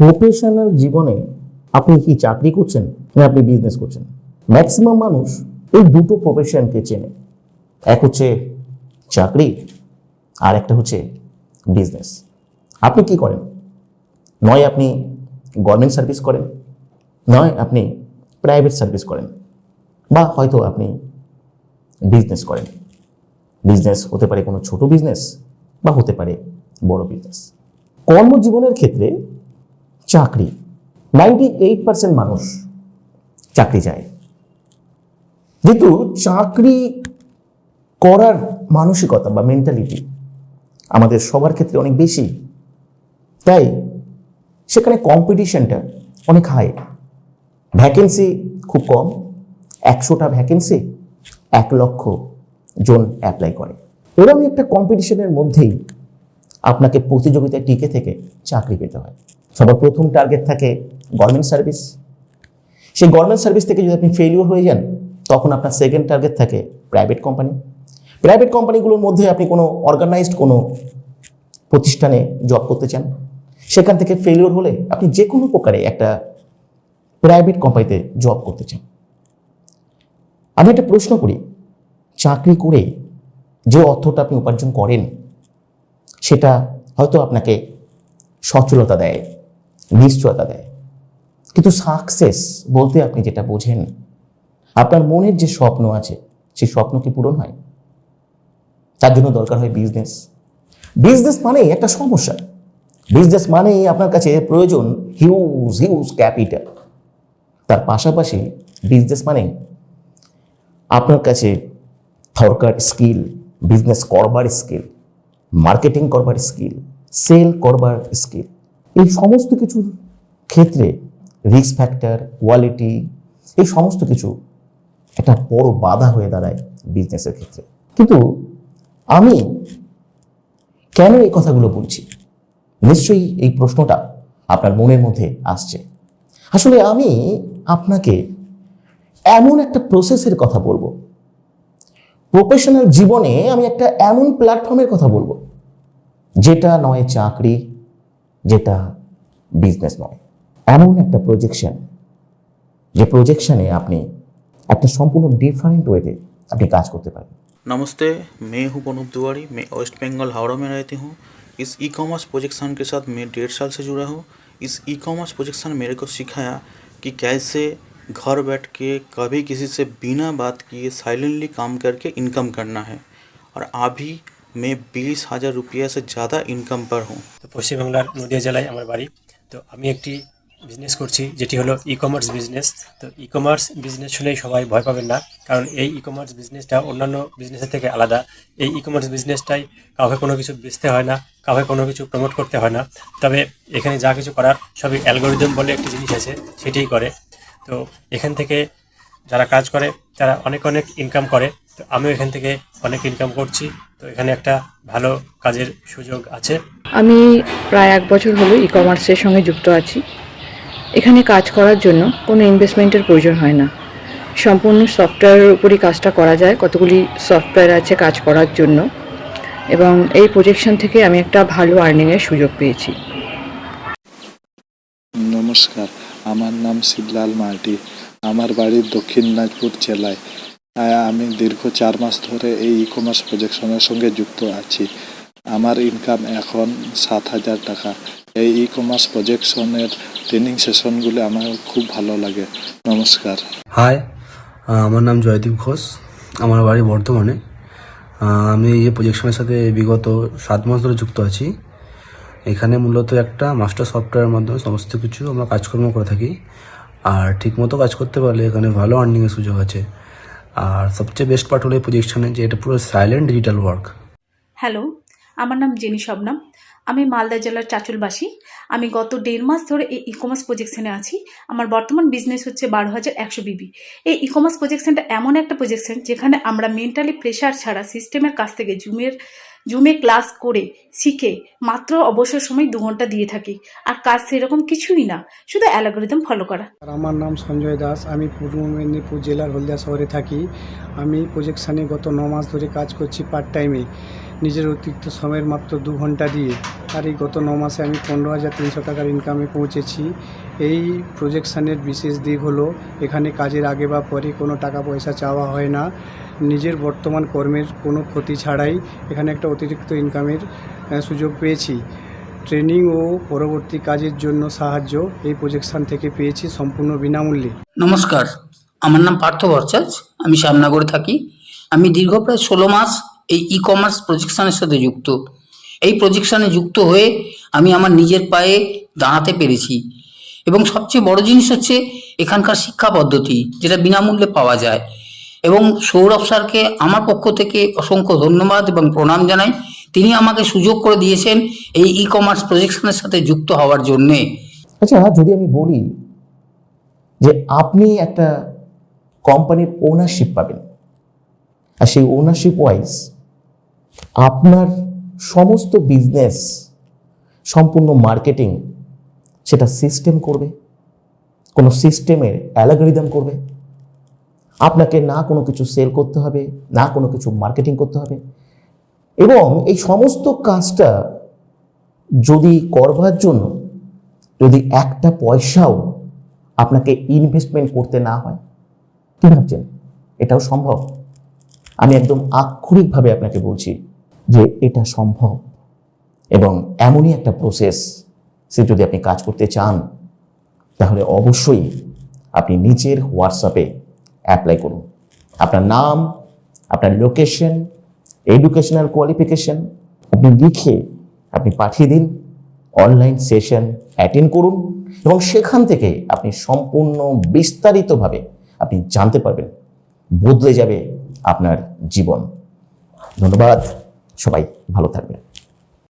Professional জীবনে আপনি কি চাকরি করছেন না আপনি বিজনেস করছেন? ম্যাক্সিমাম মানুষ এই দুটো প্রফেশনকে চেনে। এক হচ্ছে চাকরি, আর একটা হচ্ছে বিজনেস। আপনি কি করেন? নয় আপনি গভর্নমেন্ট সার্ভিস করেন, নয় আপনি প্রাইভেট সার্ভিস করেন, বা হয়তো আপনি বিজনেস করেন। বিজনেস হতে পারে কোনো ছোট বিজনেস বা হতে পারে বড় বিজনেস। কর্মজীবনের ক্ষেত্রে চাকরি 98% মানুষ চাকরি চায়। যেহেতু চাকরি করার মানসিকতা বা মেন্টালিটি আমাদের সবার ক্ষেত্রে অনেক বেশি, তাই সেখানে কম্পিটিশনটা অনেক হাই। ভ্যাকেন্সি খুব কম, 100টা ভ্যাকেন্সি 1 লক্ষ জন অ্যাপ্লাই করে। এরকম একটা কম্পিটিশনের মধ্যেই আপনাকে প্রতিযোগিতায় টিকে থেকে চাকরি পেতে হয়। সবার প্রথম টার্গেট থাকে গভর্নমেন্ট সার্ভিস। সেই গভর্নমেন্ট সার্ভিস থেকে যদি আপনি ফেলিওর হয়ে যান, তখন আপনার সেকেন্ড টার্গেট থাকে প্রাইভেট কোম্পানি। প্রাইভেট কোম্পানিগুলোর মধ্যে আপনি কোনো অর্গানাইজড কোনো প্রতিষ্ঠানে জব করতে চান, সেখান থেকে ফেলিওর হলে আপনি যে কোনো প্রকারে একটা প্রাইভেট কোম্পানিতে জব করতে চান। আমি একটা প্রশ্ন করি, চাকরি করে যে অর্থটা আপনি উপার্জন করেন সেটা হয়তো আপনাকে সচ্ছলতা দেয়, নিশ্চয়তা দেয়, কিন্তু সাকসেস বলতে আপনি যেটা বোঝেন, আপনার মনের যে স্বপ্ন আছে সেই স্বপ্ন কি পূরণ হয়? তার জন্য দরকার হয় বিজনেস। বিজনেস মানেই একটা সমস্যা। বিজনেস মানেই আপনার কাছে প্রয়োজন হিউজ হিউজ ক্যাপিটাল। তার পাশাপাশি বিজনেস মানে আপনার কাছে দরকার স্কিল, বিজনেস করবার স্কিল, মার্কেটিং করবার স্কিল, সেল করবার স্কিল। এই সমস্ত কিছুর ক্ষেত্রে রিস্ক ফ্যাক্টর, কোয়ালিটি, এই সমস্ত কিছু একটা বড় বাধা হয়ে দাঁড়ায় বিজনেসের ক্ষেত্রে। কিন্তু আমি কেন এই কথাগুলো বলছি? নিশ্চয়ই এই প্রশ্নটা আপনার মনের মধ্যে আসছে। আসলে আমি আপনাকে এমন একটা প্রসেসের কথা বলবো, প্রফেশনাল জীবনে আমি একটা এমন প্ল্যাটফর্মের কথা বলবো যেটা নয় চাকরি, যেটা বিজনেস নয়, এমন একটা প্রজেকশন, যে প্রজেকশনে আপনি একটা সম্পূর্ণ ডিফারেন্ট ওয়েতে আপনি কাজ করতে পারেন। नमस्ते, मैं हूं पनूप तिवारी। मैं वेस्ट बंगाल हावड़ा में रहती हूं। इस ई कॉमर्स प्रोजेक्शन के साथ मैं 1.5 साल से जुड़ा हूं। इस ई कॉमर्स प्रोजेक्शन मेरे को सिखाया कि कैसे घर बैठ के कभी किसी से बिना बात किए साइलेंटली काम करके इनकम करना है। और अभी मैं 20,000 रुपया से ज़्यादा इनकम पर हूं। তো পশ্চিমবাংলার নদিয়া জেলায় আমার বাড়ি। তো আমি একটি বিজনেস করছি, যেটি হলো ই কমার্স বিজনেস। তো ই কমার্স বিজনেস শুনেই সবাই ভয় পাবেন না, কারণ এই ই কমার্স বিজনেসটা অন্যান্য বিজনেসের থেকে আলাদা। এই ই কমার্স বিজনেসটাই কাউকে কোনো কিছু বেচতে হয় না, কাউকে কোনো কিছু প্রমোট করতে হয় না। তবে এখানে যা কিছু করার সবই অ্যালগোরিদম বলে একটি জিনিস আছে, সেটাই করে। তো এখান থেকে যারা কাজ করে তারা অনেক অনেক ইনকাম করে। তো আমিও এখান থেকে অনেক ইনকাম করছি। তো এখানে একটা ভালো কাজের সুযোগ আছে। আমি প্রায় 1 বছর হলো ই কমার্সের সঙ্গে যুক্ত আছি। এখানে কাজ করার জন্য কোনো ইনভেস্টমেন্টের প্রয়োজন হয় না। সম্পূর্ণ সফটওয়্যারের উপরই কাজটা করা যায়। কতগুলি সফটওয়্যার আছে কাজ করার জন্য, এবং এই প্রজেকশন থেকে আমি একটা ভালো আর্নিংয়ের সুযোগ পেয়েছি। নমস্কার, আমার নাম শিবলাল মার্ডি। আমার বাড়ি দক্ষিণ দিনাজপুর জেলায়। আমি দীর্ঘ 4 মাস ধরে এই ই কমার্স প্রজেকশনের সঙ্গে যুক্ত আছি। আমার ইনকাম এখন 7,000 টাকা। এই ই কমার্স প্রজেকশনের ট্রেনিং সেশনগুলো আমার খুব ভালো লাগে। নমস্কার। হাই, আমার নাম জয়দীপ ঘোষ। আমার বাড়ি বর্ধমানে। আমি এই প্রজেকশনের সাথে বিগত 7 মাস ধরে যুক্ত আছি। এখানে মূলত একটা মাস্টার সফটওয়্যারের মাধ্যমে সমস্ত কিছু আমরা কাজকর্ম করে থাকি। আর ঠিকমতো কাজ করতে পারলে এখানে ভালো আর্নিংয়ের সুযোগ আছে। আর সবচেয়ে বেস্ট পার্ট হলো এই প্রজেকশনে যে এটা পুরো সাইলেন্ট ডিজিটাল ওয়ার্ক। হ্যালো, আমার নাম জেনি শবনম। আমি মালদা জেলার চাঁচলবাসী। আমি গত 1.5 মাস ধরে এই ই কমার্স প্রজেকশনে আছি। আমার বর্তমান বিজনেস হচ্ছে 12,100 বিবি। এই ই কমার্স প্রজেকশনটা এমন একটা প্রজেকশন যেখানে আমরা মেন্টালি প্রেশার ছাড়া সিস্টেমের কাছ থেকে জুমের জুমে ক্লাস করে শিখে মাত্র অবসর সময় 2 ঘন্টা দিয়ে থাকি। আর কাজ সেরকম কিছুই না, শুধু অ্যালগোরিদম ফলো করা। আর আমার নাম সঞ্জয় দাস। আমি পূর্ব মেদিনীপুর জেলার হলদিয়া শহরে থাকি। আমি প্রজেকশানে গত 9 মাস ধরে কাজ করছি পার্ট টাইমে, নিজের অতিরিক্ত সময়ের মাত্র 2 ঘন্টা দিয়ে। আর এই গত 9 মাসে আমি 15,300 টাকার ইনকামে পৌঁছেছি। এই প্রজেকশানের বিশেষ দিক হলো এখানে কাজের আগে বা পরে কোনো টাকা পয়সা চাওয়া হয় না। নিজের বর্তমান কর্মের কোনো ক্ষতি ছাড়াই এখানে একটা অতিরিক্ত ইনকামের সুযোগ পেয়েছি। ট্রেনিং ও পরবর্তী কাজের জন্য সাহায্য এই প্রজেকশন থেকে পেয়েছি সম্পূর্ণ বিনামূল্যে। নমস্কার, আমার নাম পার্থ ভট্টাচার্য। আমি শ্যামনগরে থাকি। আমি দীর্ঘ প্রায় 16 মাস এই ই কমার্স প্রজেকশনের সাথে যুক্ত। এই প্রজেকশনে যুক্ত হয়ে আমি আমার নিজের পায়ে দাঁড়াতে পেরেছি এবং সবচেয়ে বড় জিনিস হচ্ছে এখানকার শিক্ষা পদ্ধতি, যেটা বিনামূল্যে পাওয়া যায়। এবং সৌরভ স্যারকে আমার পক্ষ থেকে অসংখ্য ধন্যবাদ এবং প্রণাম জানাই। তিনি আমাকে সুযোগ করে দিয়েছেন এই ই কমার্স প্রজেকশনের সাথে যুক্ত হওয়ার জন্যে। আচ্ছা, যদি আমি বলি যে আপনি একটা কোম্পানির ওনারশিপ পাবেন, আর সেই ওনারশিপ ওয়াইজ আপনার সমস্ত বিজনেস, সম্পূর্ণ মার্কেটিং সেটা সিস্টেম করবে, কোনো সিস্টেমের অ্যালগরিদম করবে। আপনাকে না কোনো কিছু সেল করতে হবে, না কোনো কিছু মার্কেটিং করতে হবে। এবং এই সমস্ত কাজটা যদি করবার জন্য যদি একটা পয়সাও আপনাকে ইনভেস্টমেন্ট করতে না হয়, কি ভাবছেন এটাও সম্ভব? আমি একদম আক্ষরিকভাবে আপনাকে বলছি যে এটা সম্ভব। এবং এমনই একটা প্রসেস, সে যদি আপনি কাজ করতে চান তাহলে অবশ্যই আপনি নিজের হোয়াটসঅ্যাপে অ্যাপ্লাই করুন। আপনার নাম, আপনার লোকেশন, এডুকেশনাল কোয়ালিফিকেশন আপনি লিখে আপনি পাঠিয়ে দিন। অনলাইন সেশন অ্যাটেন্ড করুন এবং সেখান থেকে আপনি সম্পূর্ণ বিস্তারিতভাবে আপনি জানতে পারবেন। বদলে যাবে আপনার জীবন। ধন্যবাদ, সবাই ভালো থাকবেন।